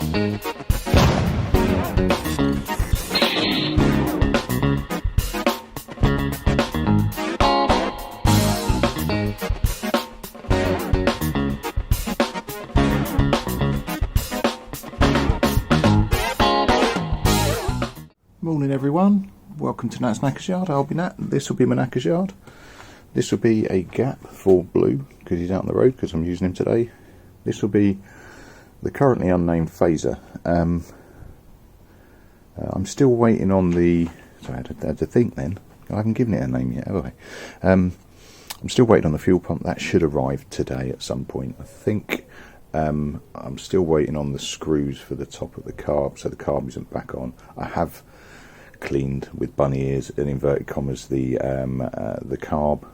Morning everyone, welcome to Nat's Knackers Yard. I'll be Nat, this will be my Knackers Yard. This will be a gap for Blue, because he's out on the road, because I'm using him today. This will be the currently unnamed Fazer. I'm still waiting on the, sorry, I had to think then, I haven't given it a name yet, have I? I'm still waiting on the fuel pump. That should arrive today at some point, I think. I'm still waiting on the screws for the top of the carb, so the carb isn't back on. I have cleaned with bunny ears and inverted commas the carb.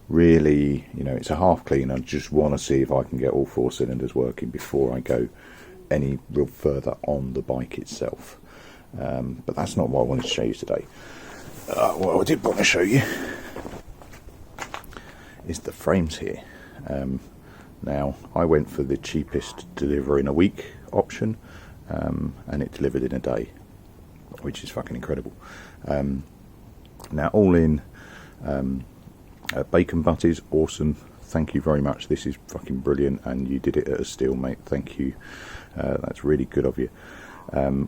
Really, you know, it's a half clean. I just want to see if I can get all 4 cylinders working before I go any real further on the bike itself. But that's not what I wanted to show you today. What I did want to show you is the frames here. Now, I went for the cheapest deliver in a week option, and it delivered in a day, which is fucking incredible. Now, all in, bacon butties, awesome. Thank you very much. This is fucking brilliant, and you did it at a steal, mate. Thank you. That's really good of you.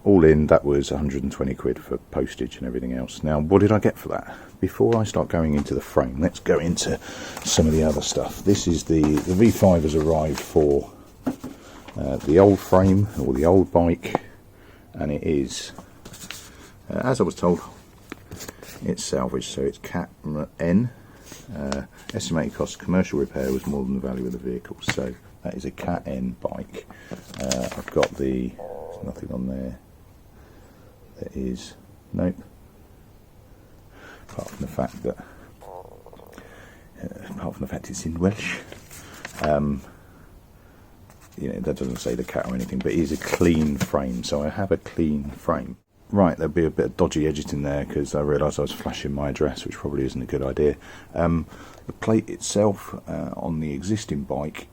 All in, that was 120 quid for postage and everything else. Now, what did I get for that? Before I start going into the frame, let's go into some of the other stuff. This is the V5 has arrived for the old frame, or the old bike, and it is, as I was told, it's salvaged, so it's Cat N. Estimated cost of commercial repair was more than the value of the vehicle, so that is a Cat N bike. I've got the, there's nothing on there. There is, nope. Apart from the fact it's in Welsh. You know, that doesn't say the cat or anything, but it is a clean frame, so I have a clean frame. Right, there'll be a bit of dodgy editing there because I realised I was flashing my address, which probably isn't a good idea. The plate itself on the existing bike,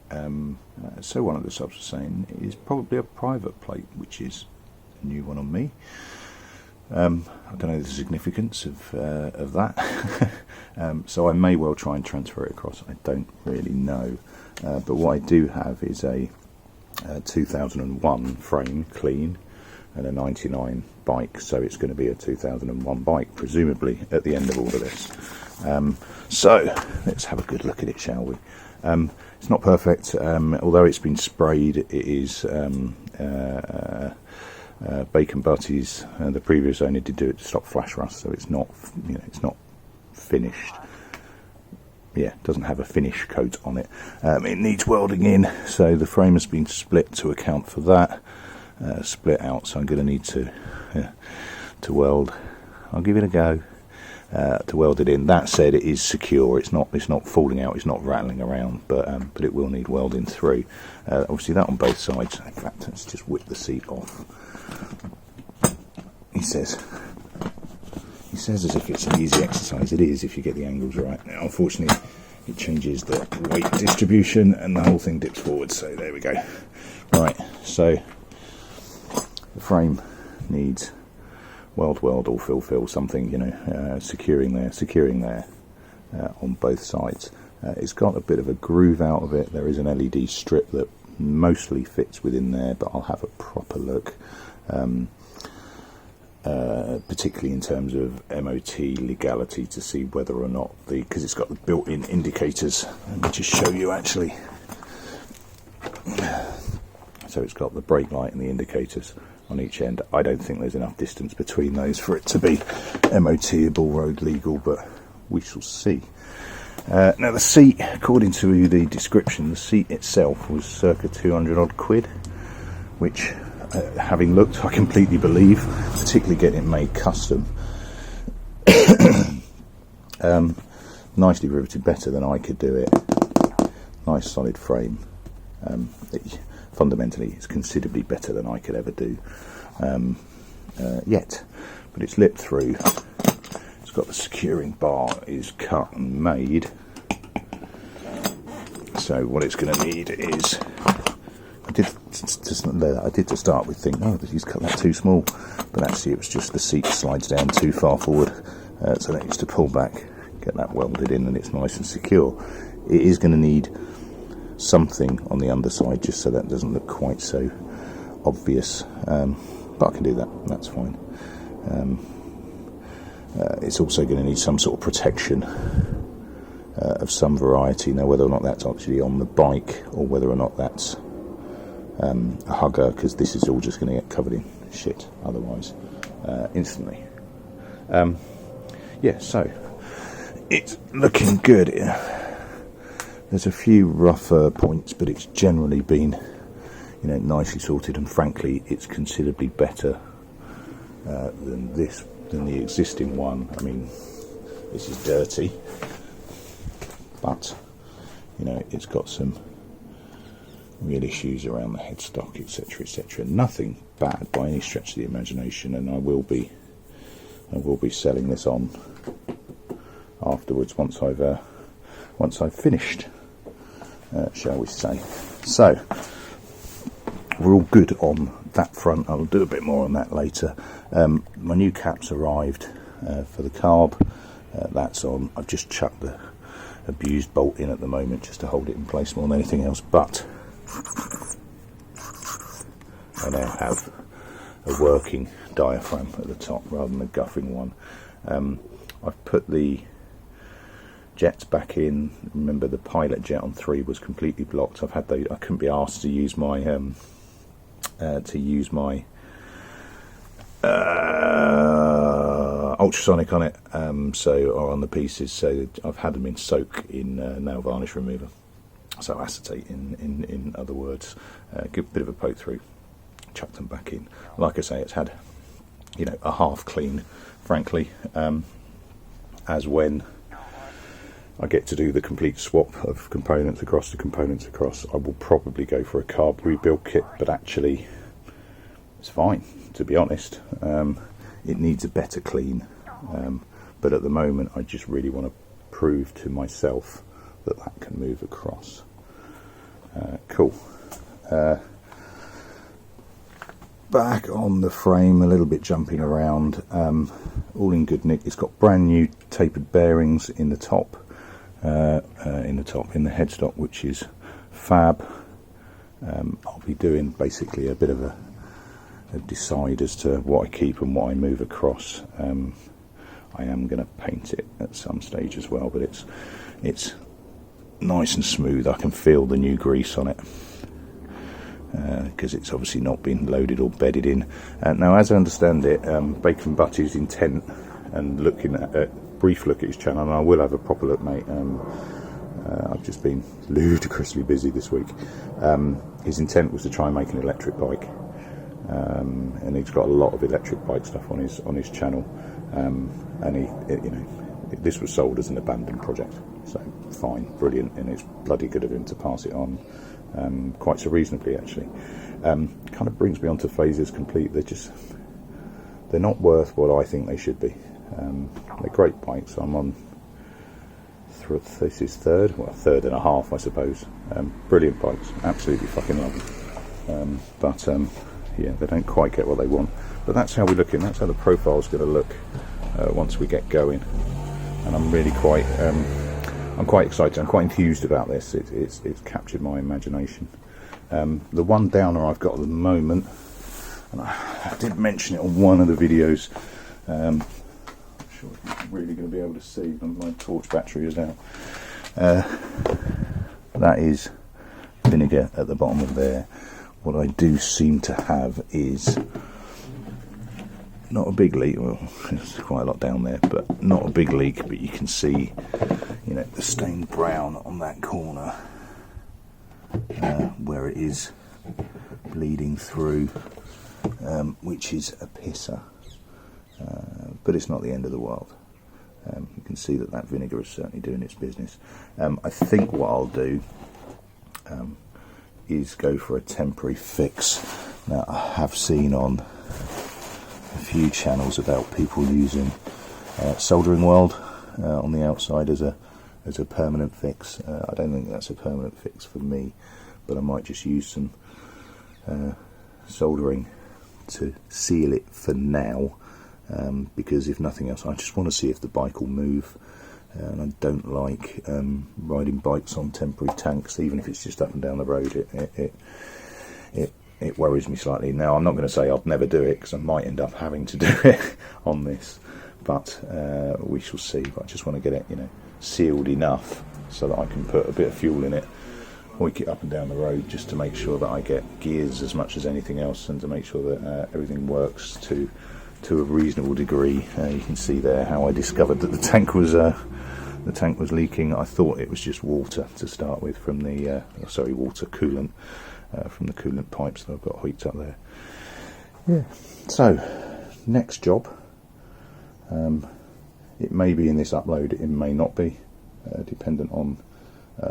so one of the subs was saying, is probably a private plate, which is a new one on me. I don't know the significance of that, so I may well try and transfer it across. I don't really know, but what I do have is a 2001 frame, clean, and a 99 bike, so it's going to be a 2001 bike, presumably, at the end of all of this. So, let's have a good look at it, shall we? It's not perfect, although it's been sprayed. It is bacon butties. The previous owner did do it to stop flash rust, so it's not, you know, it's not finished. Yeah, it doesn't have a finish coat on it. It needs welding in, so the frame has been split to account for that. Split out, so I'm going to need to weld. I'll give it a go to weld it in. That said, it is secure. It's not falling out. It's not rattling around, but it will need welding through. Obviously, that on both sides. In fact, let's just whip the seat off. He says as if it's an easy exercise. It is if you get the angles right. Now, unfortunately, it changes the weight distribution, and the whole thing dips forward. So there we go. Right, so the frame needs weld or fill something, you know, securing there on both sides. It's got a bit of a groove out of it. There is an LED strip that mostly fits within there, but I'll have a proper look, particularly in terms of MOT legality, to see whether or not because it's got the built-in indicators. Let me just show you actually. So it's got the brake light and the indicators on each end. I don't think there's enough distance between those for it to be MOT-able, road legal, but we shall see. Now the seat, according to the description, the seat itself was circa 200 odd quid, which, having looked, I completely believe, particularly getting it made custom. Nicely riveted, better than I could do it. Nice solid frame. Fundamentally, it's considerably better than I could ever do yet, but it's lit through. It's got the securing bar is cut and made, so what it's going to need is, I did to I did to start with think, oh, he's cut that too small, but actually it was just the seat slides down too far forward, so that needs to pull back, get that welded in, and it's nice and secure. It is going to need something on the underside just so that doesn't look quite so obvious, but I can do that, that's fine. It's also going to need some sort of protection of some variety. Now, whether or not that's actually on the bike or whether or not that's a hugger, because this is all just going to get covered in shit otherwise instantly. Yeah, so it's looking good. There's a few rougher points, but it's generally been, you know, nicely sorted, and frankly it's considerably better than the existing one. I mean, this is dirty, but you know, it's got some real issues around the headstock, etc., etc. Nothing bad by any stretch of the imagination, and I will be selling this on afterwards once I've finished, shall we say. So we're all good on that front. I'll do a bit more on that later. My new cap's arrived for the carb. That's on. I've just chucked the abused bolt in at the moment just to hold it in place more than anything else, but I now have a working diaphragm at the top rather than a guffing one. I've put the jets back in. Remember, the pilot jet on 3 was completely blocked. I couldn't be asked to use my ultrasonic on it, or on the pieces, so I've had them in soak in nail varnish remover, so acetate in other words. Give a bit of a poke through, chuck them back in. Like I say, it's had, you know, a half clean, frankly, as when I get to do the complete swap of components across to components across, I will probably go for a carb rebuild kit, but actually it's fine, to be honest. It needs a better clean, but at the moment I just really want to prove to myself that that can move across. Cool. Back on the frame, a little bit jumping around, all in good nick. It's got brand new tapered bearings in the top, in the headstock, which is fab. I'll be doing basically a bit of a decide as to what I keep and what I move across. I am going to paint it at some stage as well, but it's nice and smooth. I can feel the new grease on it, because it's obviously not been loaded or bedded in. Now, as I understand it, Bacon Butty's intent, and looking at a brief look at his channel, and I will have a proper look, mate. I've just been ludicrously busy this week. His intent was to try and make an electric bike, and he's got a lot of electric bike stuff on his channel, and you know, this was sold as an abandoned project, so fine, brilliant, and it's bloody good of him to pass it on, quite so reasonably, actually. Kind of brings me on to Fazer's Complete. They're not worth what I think they should be. They're great bikes. I'm on this is third and a half, I suppose. Brilliant bikes, absolutely fucking love them. But yeah, they don't quite get what they want. But that's how we're looking. That's how the profile's going to look once we get going. And I'm really quite excited. I'm quite enthused about this. It's captured my imagination. The one downer I've got at the moment, and I did mention it on one of the videos. I'm sure you're really going to be able to see when my torch battery is out. That is vinegar at the bottom of there. What I do seem to have is not a big leak. Well, there's quite a lot down there, but not a big leak. But you can see, you know, the stained brown on that corner where it is bleeding through, which is a pisser. But it's not the end of the world. You can see that vinegar is certainly doing its business. I think what I'll do is go for a temporary fix. Now, I have seen on a few channels about people using soldering weld on the outside as a permanent fix. I don't think that's a permanent fix for me, but I might just use some soldering to seal it for now, because if nothing else, I just want to see if the bike will move. And I don't like riding bikes on temporary tanks, even if it's just up and down the road. It worries me slightly. Now, I'm not going to say I'd never do it, because I might end up having to do it on this, but we shall see. But I just want to get it, sealed enough so that I can put a bit of fuel in it, hoik it up and down the road, just to make sure that I get gears as much as anything else, and to make sure that everything works to a reasonable degree. You can see there how I discovered that the tank was leaking. I thought it was just water to start with from the water coolant from the coolant pipes that I've got hoiked up there. Yeah. So next job, it may be in this upload, it may not be, dependent on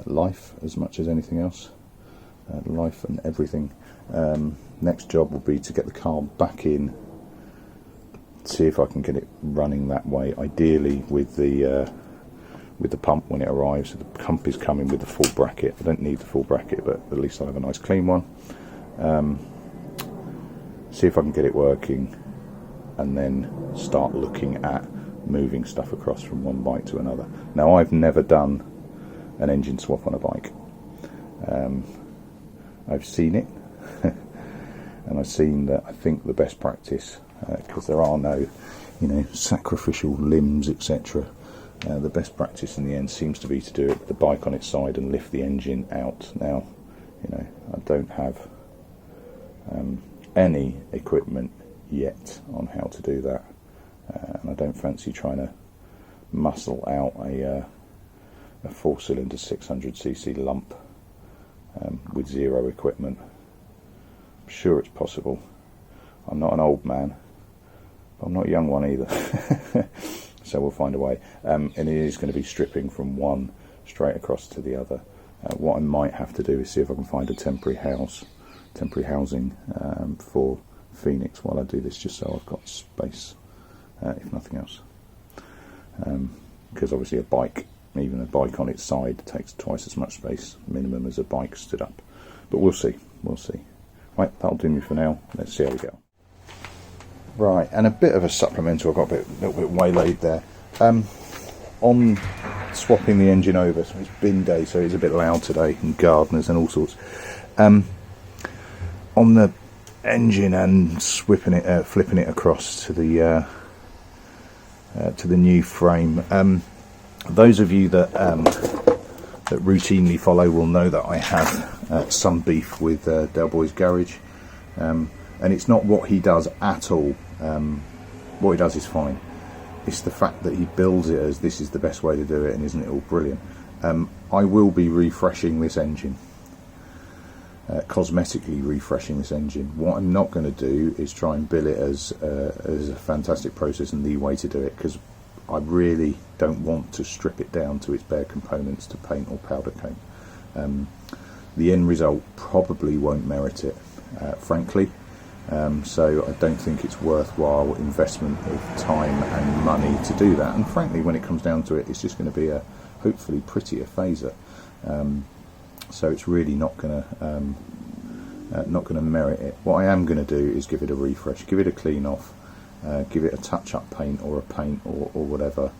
life as much as anything else, life and everything. Next job will be to get the car back in, see if I can get it running that way, ideally with the pump when it arrives. So the pump is coming with the full bracket. I don't need the full bracket, but at least I'll have a nice clean one. See if I can get it working, and then start looking at moving stuff across from one bike to another. Now, I've never done an engine swap on a bike. I've seen it and I've seen that I think the best practice, because there are no sacrificial limbs, etc., the best practice in the end seems to be to do it with the bike on its side and lift the engine out. Now, I don't have any equipment yet on how to do that, and I don't fancy trying to muscle out a 4-cylinder 600cc lump with zero equipment. I'm sure it's possible. I'm not an old man, but I'm not a young one either. So we'll find a way. And it is going to be stripping from one straight across to the other. What I might have to do is see if I can find a temporary housing for Phoenix while I do this, just so I've got space, if nothing else. Because obviously even a bike on its side takes twice as much space minimum as a bike stood up. But we'll see. Right, that'll do me for now. Let's see how we go. Right, and a bit of a supplemental. I got a little bit waylaid there. On swapping the engine over, so it's bin day, so it's a bit loud today, and gardeners and all sorts. On the engine and flipping it across to the new frame. Those of you that routinely follow will know that I have some beef with Del Boy's garage, and it's not what he does at all. What he does is fine. It's the fact that he builds it as this is the best way to do it, and isn't it all brilliant. I will be refreshing this engine, cosmetically refreshing this engine. What I'm not going to do is try and bill it as a fantastic process and the way to do it, because I really don't want to strip it down to its bare components to paint or powder coat. The end result probably won't merit it, frankly. So I don't think it's worthwhile investment of time and money to do that. And frankly, when it comes down to it, it's just going to be a hopefully prettier Fazer. So it's really not going to merit it. What I am going to do is give it a refresh, give it a clean off, give it a touch-up paint or a paint or whatever.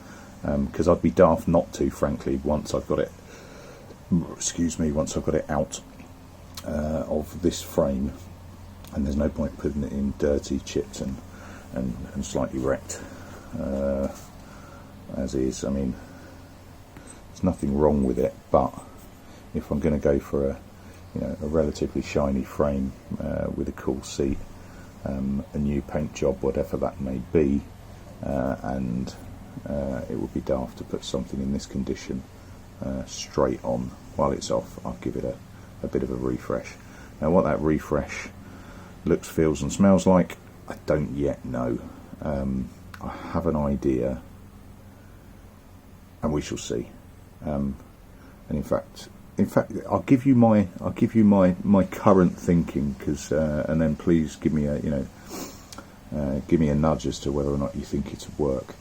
Because I'd be daft not to, frankly, once I've got it. Once I've got it out of this frame. And there's no point putting it in dirty, chipped and slightly wrecked as is. I mean, there's nothing wrong with it, but if I'm going to go for a relatively shiny frame with a cool seat, a new paint job, whatever that may be, and it would be daft to put something in this condition straight on while it's off. I'll give it a bit of a refresh. Now, what that refresh looks, feels and smells like, I don't yet know. I have an idea, and we shall see. And in fact, I'll give you my current thinking, because and then please give me a nudge as to whether or not you think it would work.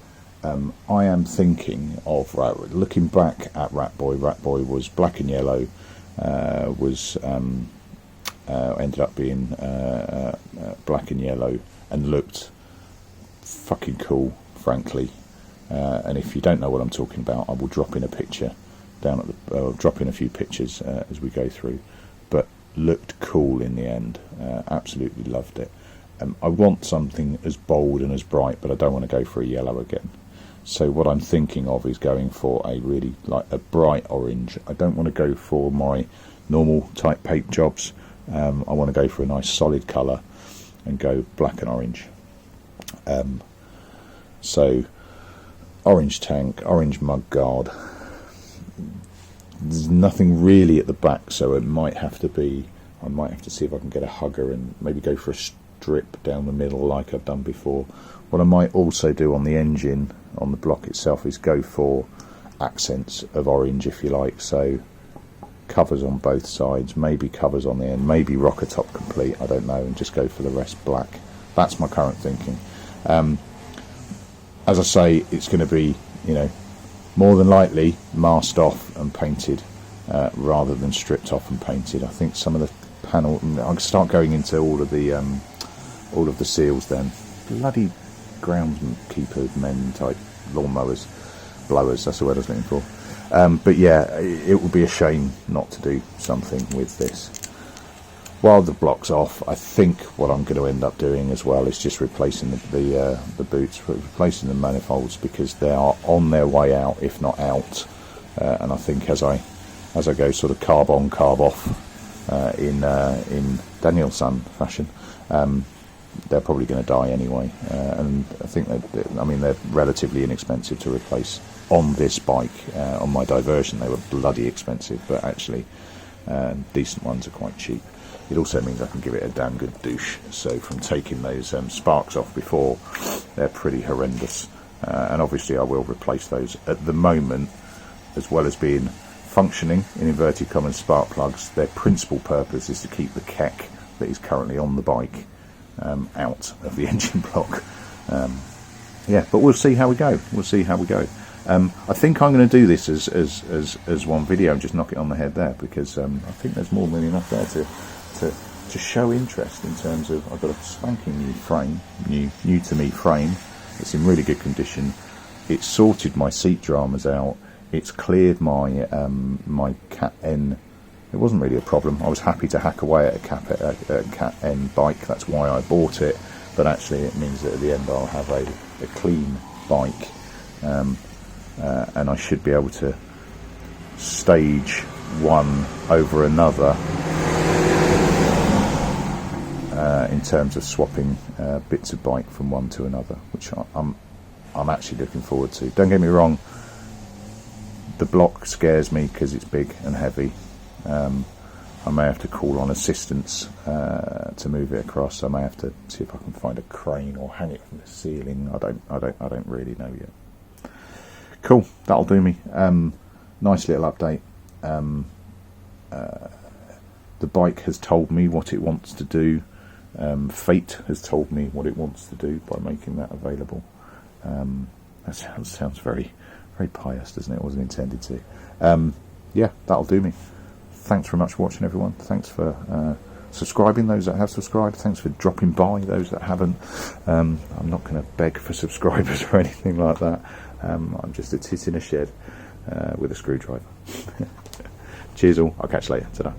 I am thinking of looking back at Rat Boy. Rat Boy was black and yellow, was ended up being black and yellow, and looked fucking cool, frankly. And if you don't know what I'm talking about, I will drop in a picture down at the drop in a few pictures as we go through. But looked cool in the end. Absolutely loved it. I want something as bold and as bright, but I don't want to go for a yellow again. So what I'm thinking of is going for a really like a bright orange. I don't want to go for my normal type paint jobs. I want to go for a nice solid colour and go black and orange. So orange tank, orange mud guard. There's nothing really at the back, so it might have to be, I might have to see if I can get a hugger and maybe go for a strip down the middle like I've done before. What I might also do on the engine, on the block itself, is go for accents of orange, if you like. So covers on both sides, maybe covers on the end, maybe rocker top complete, I don't know, and just go for the rest black. That's my current thinking. As I say, it's going to be, you know, more than likely masked off and painted rather than stripped off and painted. I think some of the panel, I'll start going into all of the seals then. Bloody groundskeeper men type lawnmowers, blowers, that's the word I was looking for. But yeah, it would be a shame not to do something with this. While the block's off, I think what I'm going to end up doing as well is just replacing the boots, replacing the manifolds, because they are on their way out, if not out. And I think as I go sort of carb on, carb off in Danielson fashion, they're probably going to die anyway. And I think they're relatively inexpensive to replace on this bike. On my Diversion, they were bloody expensive, but actually decent ones are quite cheap. It also means I can give it a damn good douche. So from taking those sparks off before, they're pretty horrendous. And obviously I will replace those. At the moment, as well as being functioning, in inverted commas, spark plugs, their principal purpose is to keep the keck that is currently on the bike out of the engine block. Yeah, but we'll see how we go. We'll see how we go. I think I'm going to do this as one video and just knock it on the head there, because I think there's more than enough there to show interest in terms of, I've got a spanking new frame, new to me frame. It's in really good condition. It's sorted my seat dramas out. It's cleared my my Cat N. It wasn't really a problem. I was happy to hack away at a Cat N bike. That's why I bought it. But actually, it means that at the end I'll have a clean bike, and I should be able to stage one over another in terms of swapping bits of bike from one to another, which I'm actually looking forward to. Don't get me wrong. The block scares me because it's big and heavy. I may have to call on assistance to move it across. I may have to see if I can find a crane or hang it from the ceiling. I don't really know yet. Cool, that'll do me. Nice little update. The bike has told me what it wants to do. Fate has told me what it wants to do by making that available. That sounds very, very pious, doesn't it? It wasn't intended to. Yeah, that'll do me. Thanks very much for watching, everyone. Thanks for subscribing, those that have subscribed. Thanks for dropping by, those that haven't. I'm not going to beg for subscribers or anything like that. I'm just a tit in a shed with a screwdriver. Cheers all. I'll catch you later. Ta-da.